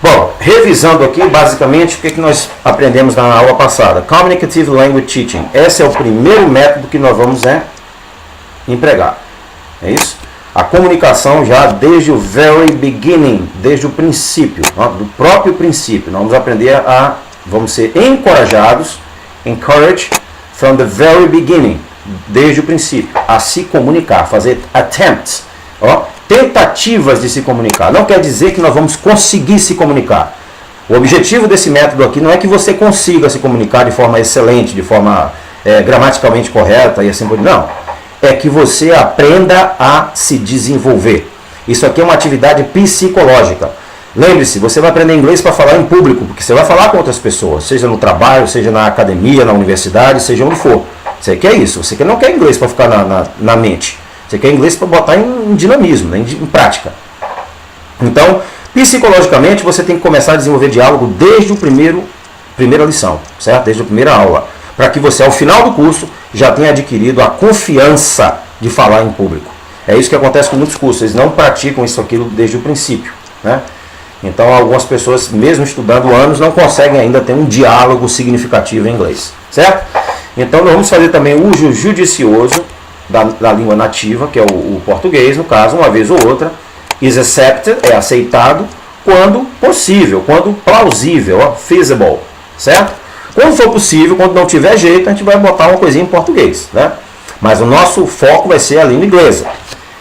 Speaker 1: Bom, revisando aqui, basicamente, o que nós aprendemos na aula passada? Communicative Language Teaching. Esse é o primeiro método que nós vamos empregar. É isso? A comunicação já desde o very beginning, desde o princípio, do próprio princípio. Nós vamos aprender vamos ser encorajados, encouraged from the very beginning, desde o princípio, a se comunicar, fazer attempts, tentativas de se comunicar. Não quer dizer que nós vamos conseguir se comunicar. O objetivo desse método aqui não é que você consiga se comunicar de forma excelente, de forma gramaticalmente correta e assim por diante. Não. É que você aprenda a se desenvolver. Isso aqui é uma atividade psicológica. Lembre-se, você vai aprender inglês para falar em público, porque você vai falar com outras pessoas, seja no trabalho, seja na academia, na universidade, seja onde for. Você quer isso, você não quer inglês para ficar na mente. Você quer inglês para botar em dinamismo, né, em prática. Então, psicologicamente, você tem que começar a desenvolver diálogo desde a primeira lição, certo? Desde a primeira aula. Para que você, ao final do curso, já tenha adquirido a confiança de falar em público. É isso que acontece com muitos cursos, eles não praticam isso aquilo desde o princípio, né? Então, algumas pessoas, mesmo estudando anos, não conseguem ainda ter um diálogo significativo em inglês, certo? Então, nós vamos fazer também o uso judicioso da língua nativa, que é o português, no caso, uma vez ou outra. Is accepted, é aceitado, quando possível, quando plausível, feasible, certo? Quando for possível, quando não tiver jeito, a gente vai botar uma coisinha em português, né? Mas o nosso foco vai ser a língua inglesa.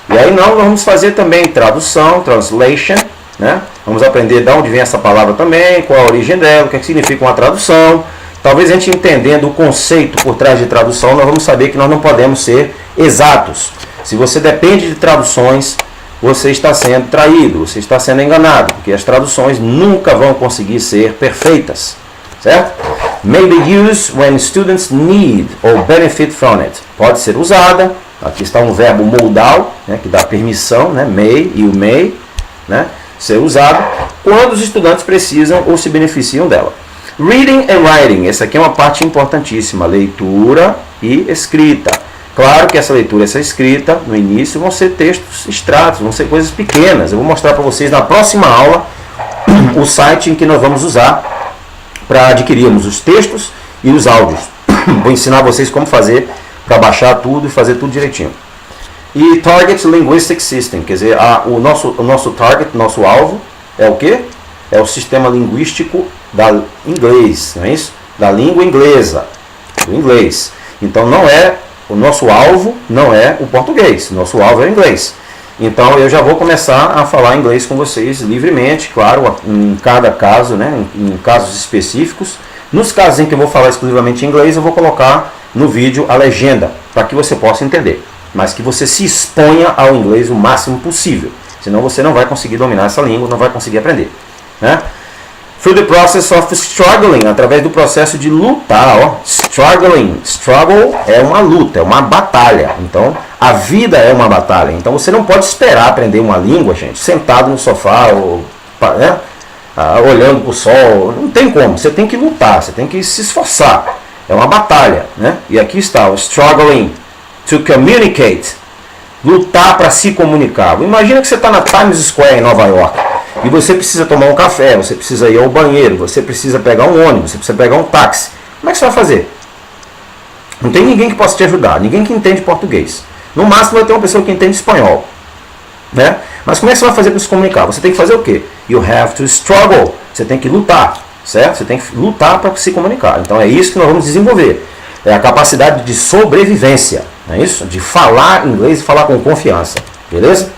Speaker 1: E aí nós vamos fazer também tradução, translation, né? Vamos aprender de onde vem essa palavra também, qual a origem dela, o que significa uma tradução. Talvez a gente entendendo o conceito por trás de tradução, nós vamos saber que nós não podemos ser exatos. Se você depende de traduções, você está sendo traído, você está sendo enganado, porque as traduções nunca vão conseguir ser perfeitas, certo? May be used when students need or benefit from it. Pode ser usada, aqui está um verbo modal, né, que dá permissão, né, may e o may, né, ser usado quando os estudantes precisam ou se beneficiam dela. Reading and writing, essa aqui é uma parte importantíssima, leitura e escrita. Claro que essa leitura e essa escrita, no início, vão ser textos extratos, vão ser coisas pequenas. Eu vou mostrar para vocês na próxima aula o site em que nós vamos usar para adquirirmos os textos e os áudios. Vou ensinar vocês como fazer para baixar tudo e fazer tudo direitinho. E Target Linguistic System, quer dizer, o nosso target, nosso alvo, é o quê? É o sistema linguístico da inglês, não é isso? Da língua inglesa, do inglês. Então o nosso alvo não é o português, nosso alvo é o inglês. Então eu já vou começar a falar inglês com vocês livremente, claro, em cada caso, né, em casos específicos. Nos casos em que eu vou falar exclusivamente em inglês, eu vou colocar no vídeo a legenda, para que você possa entender. Mas que você se exponha ao inglês o máximo possível. Senão você não vai conseguir dominar essa língua, não vai conseguir aprender, né? Through the process of struggling, através do processo de lutar, struggling. Struggle é uma luta, é uma batalha. Então, a vida é uma batalha. Então, você não pode esperar aprender uma língua, gente, sentado no sofá, ou, né, olhando para o sol. Não tem como. Você tem que lutar, você tem que se esforçar. É uma batalha, né? E aqui está o struggling to communicate lutar para se comunicar. Imagina que você está na Times Square em Nova York e você precisa tomar um café, você precisa ir ao banheiro, você precisa pegar um ônibus, você precisa pegar um táxi. Como é que você vai fazer? Não tem ninguém que possa te ajudar, ninguém que entende português. No máximo vai ter uma pessoa que entende espanhol, né? Mas como é que você vai fazer para se comunicar? Você tem que fazer o quê? You have to struggle. Você tem que lutar, certo? Você tem que lutar para se comunicar. Então é isso que nós vamos desenvolver. É a capacidade de sobrevivência, não é isso? De falar inglês e falar com confiança, beleza?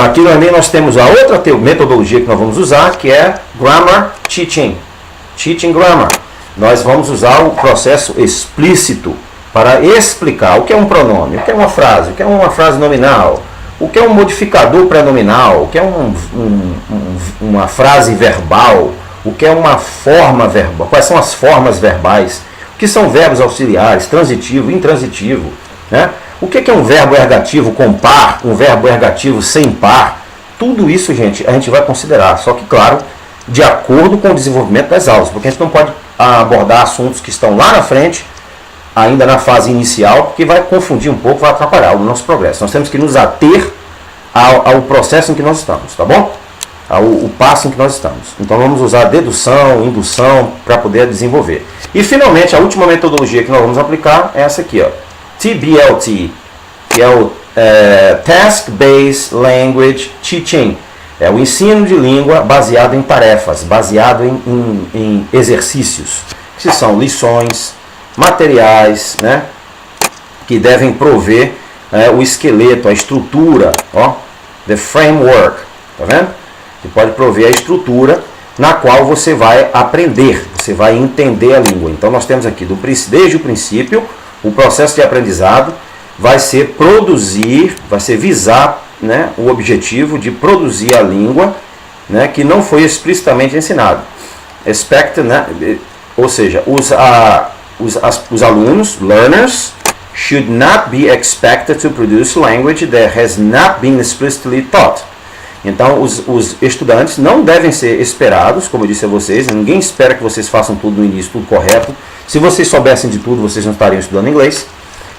Speaker 1: Aqui também nós temos a outra metodologia que nós vamos usar, que é Grammar Teaching. Teaching Grammar. Nós vamos usar o processo explícito para explicar o que é um pronome, o que é uma frase, o que é uma frase nominal, o que é um modificador pré-nominal, o que é uma frase verbal, o que é uma forma verbal, quais são as formas verbais, o que são verbos auxiliares, transitivo, intransitivo, né? O que é um verbo ergativo com par, um verbo ergativo sem par. Tudo isso, gente, a gente vai considerar, só que, claro, de acordo com o desenvolvimento das aulas, porque a gente não pode abordar assuntos que estão lá na frente, ainda na fase inicial, porque vai confundir um pouco, vai atrapalhar o nosso progresso. Nós temos que nos ater ao processo em que nós estamos, tá bom? O passo em que nós estamos. Então vamos usar dedução, indução para poder desenvolver. E finalmente a última metodologia que nós vamos aplicar é essa aqui, ó, TBLT, que é o Task Based Language Teaching. É o ensino de língua baseado em tarefas, baseado em exercícios, que são lições, materiais, né, que devem prover o esqueleto, a estrutura, ó, the framework, tá vendo? Que pode prover a estrutura na qual você vai aprender, você vai entender a língua. Então nós temos aqui, desde o princípio, o processo de aprendizado vai ser produzir, vai ser visar, né, o objetivo de produzir a língua, né, que não foi explicitamente ensinado. Expect, né, ou seja, os alunos, learners, should not be expected to produce language that has not been explicitly taught. Então, os estudantes não devem ser esperados, como eu disse a vocês, ninguém espera que vocês façam tudo no início, tudo correto. Se vocês soubessem de tudo, vocês não estariam estudando inglês,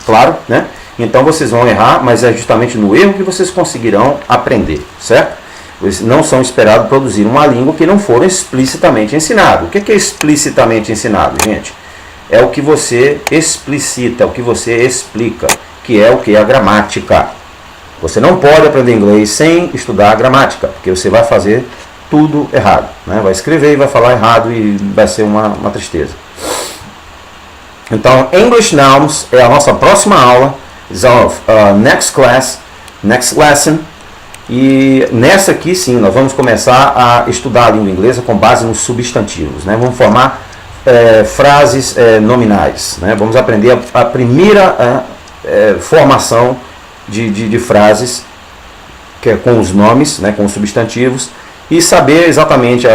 Speaker 1: claro, né? Então vocês vão errar, mas é justamente no erro que vocês conseguirão aprender, certo? Vocês não são esperados produzir uma língua que não for explicitamente ensinado. O que é explicitamente ensinado, gente? É o que você explicita, o que você explica, que é o que? A gramática. Você não pode aprender inglês sem estudar a gramática, porque você vai fazer tudo errado, né? Vai escrever e vai falar errado e vai ser uma tristeza. Então, English Nouns é a nossa próxima aula. Is our next class, next lesson. E nessa aqui sim, nós vamos começar a estudar a língua inglesa com base nos substantivos, né? Vamos formar frases nominais, né? Vamos aprender a primeira formação de frases, que é com os nomes, né? Com os substantivos, e saber exatamente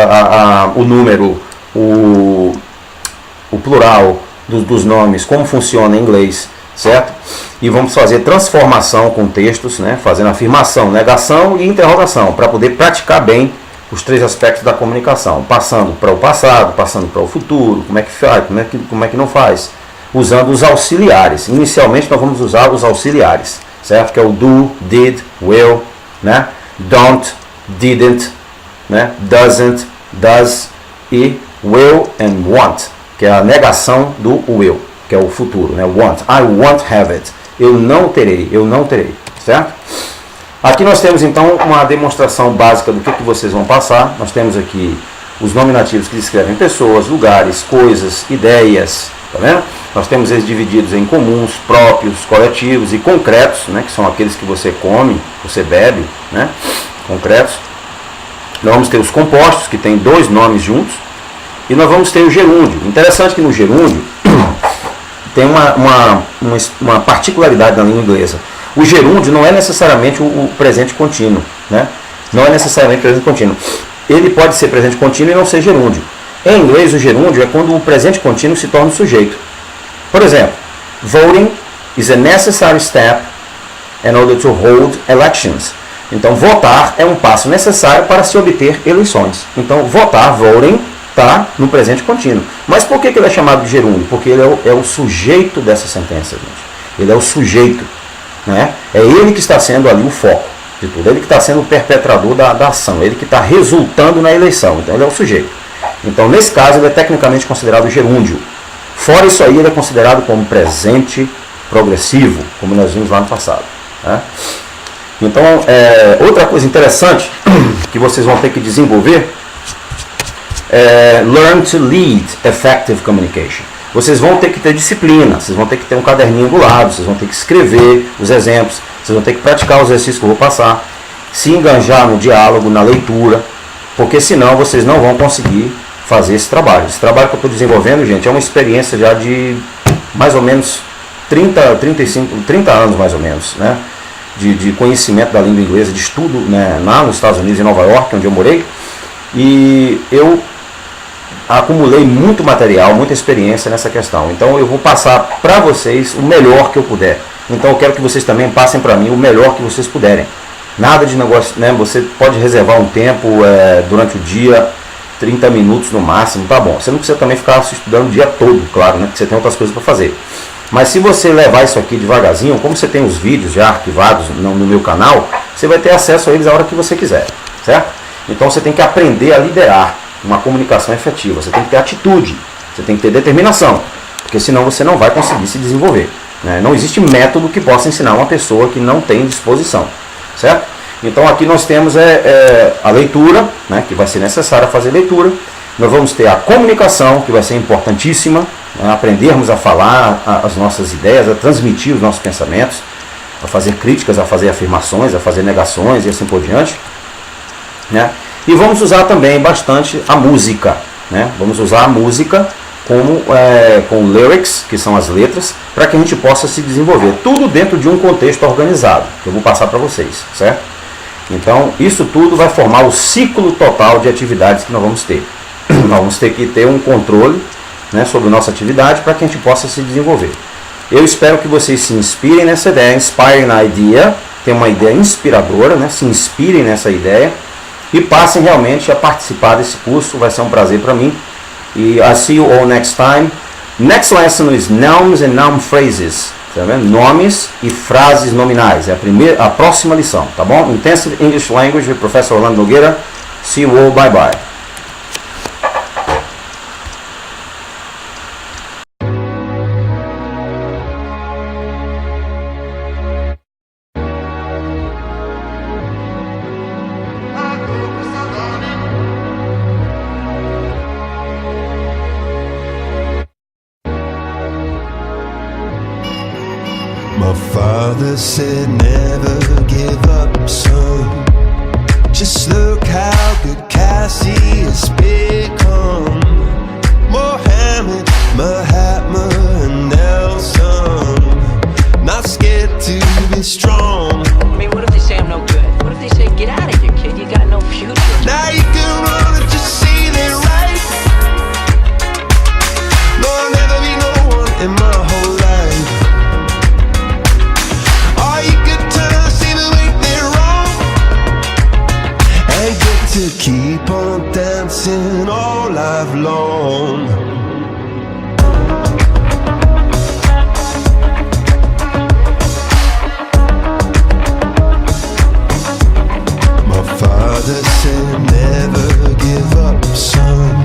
Speaker 1: o número, o plural dos nomes, como funciona em inglês, certo? E vamos fazer transformação com textos, né? Fazendo afirmação, negação e interrogação, para poder praticar bem os três aspectos da comunicação, passando para o passado, passando para o futuro, como é que faz, como é que não faz, usando os auxiliares. Inicialmente nós vamos usar os auxiliares, certo? Que é o do, did, will, né? Don't, didn't, né? Doesn't, does e will and want, que é a negação do will, que é o futuro, né? Want, I won't have it. Eu não terei, certo? Aqui nós temos então uma demonstração básica do que vocês vão passar. Nós temos aqui os nominativos que descrevem pessoas, lugares, coisas, ideias, tá vendo? Nós temos eles divididos em comuns, próprios, coletivos e concretos, né? Que são aqueles que você come, você bebe, né? Concretos. Nós vamos ter os compostos, que tem dois nomes juntos. E nós vamos ter o gerúndio. Interessante que no gerúndio tem uma particularidade na língua inglesa. O gerúndio não é necessariamente o presente contínuo, né? Não é necessariamente presente contínuo. Ele pode ser presente contínuo e não ser gerúndio. Em inglês, o gerúndio é quando o presente contínuo se torna sujeito. Por exemplo, voting is a necessary step in order to hold elections. Então, votar é um passo necessário para se obter eleições. Então, votar, voting, está no presente contínuo. Mas por que ele é chamado de gerúndio? Porque ele é o sujeito dessa sentença, gente. Ele é o sujeito. né? É ele que está sendo ali o foco de tudo, ele que está sendo o perpetrador da ação, ele que está resultando na eleição, então ele é o sujeito. Então, nesse caso, ele é tecnicamente considerado gerúndio. Fora isso aí, ele é considerado como presente progressivo, como nós vimos lá no passado, né? Então, outra coisa interessante que vocês vão ter que desenvolver é learn to lead effective communication. Vocês vão ter que ter disciplina, vocês vão ter que ter um caderninho do lado, vocês vão ter que escrever os exemplos, vocês vão ter que praticar os exercícios que eu vou passar, se enganjar no diálogo, na leitura, porque senão vocês não vão conseguir fazer esse trabalho. Esse trabalho que eu estou desenvolvendo, gente, é uma experiência já de mais ou menos 30 anos mais ou menos, né? De conhecimento da língua inglesa, de estudo, né, lá nos Estados Unidos, em Nova York, onde eu morei, e eu acumulei muito material, muita experiência nessa questão. Então eu vou passar para vocês o melhor que eu puder. Então eu quero que vocês também passem para mim o melhor que vocês puderem. Nada de negócio, né? Você pode reservar um tempo durante o dia, 30 minutos no máximo, tá bom. Você não precisa também ficar estudando o dia todo, claro, né? Porque você tem outras coisas para fazer. Mas se você levar isso aqui devagarzinho, como você tem os vídeos já arquivados no meu canal, você vai ter acesso a eles a hora que você quiser, certo? Então você tem que aprender a liderar uma comunicação efetiva, você tem que ter atitude, você tem que ter determinação, porque senão você não vai conseguir se desenvolver, né? Não existe método que possa ensinar uma pessoa que não tem disposição, certo? Então aqui nós temos a leitura, né, que vai ser necessária fazer leitura. Nós vamos ter a comunicação, que vai ser importantíssima, né, aprendermos a falar as nossas ideias, a transmitir os nossos pensamentos, a fazer críticas, a fazer afirmações, a fazer negações e assim por diante, né? E vamos usar também bastante a música, né? Vamos usar a música com lyrics, que são as letras, para que a gente possa se desenvolver. Tudo dentro de um contexto organizado, que eu vou passar para vocês, certo? Então, isso tudo vai formar o ciclo total de atividades que nós vamos ter. Nós vamos ter que ter um controle, né, sobre nossa atividade para que a gente possa se desenvolver. Eu espero que vocês se inspirem nessa ideia, inspirem na ideia, tenham uma ideia inspiradora, né, se inspirem nessa ideia e passem realmente a participar desse curso. Vai ser um prazer para mim. E I'll see you all next time. Next lesson is nouns and noun phrases. Tá vendo? Nomes e frases nominais. É a próxima lição, tá bom? Intensive English Language with Professor Orlando Nogueira. See you all. Bye bye.
Speaker 2: My father said never give up, son. Just look how good Cassie has become. Mohammed, Mahatma and Nelson, not scared to be strong.
Speaker 3: I mean, what if they say I'm no good? What if they say, get out of here, kid, you got no future?
Speaker 2: Now you can run and just see they're right. No, I'll never be no one in my whole life. To keep on dancing all life long. My father said never give up, son.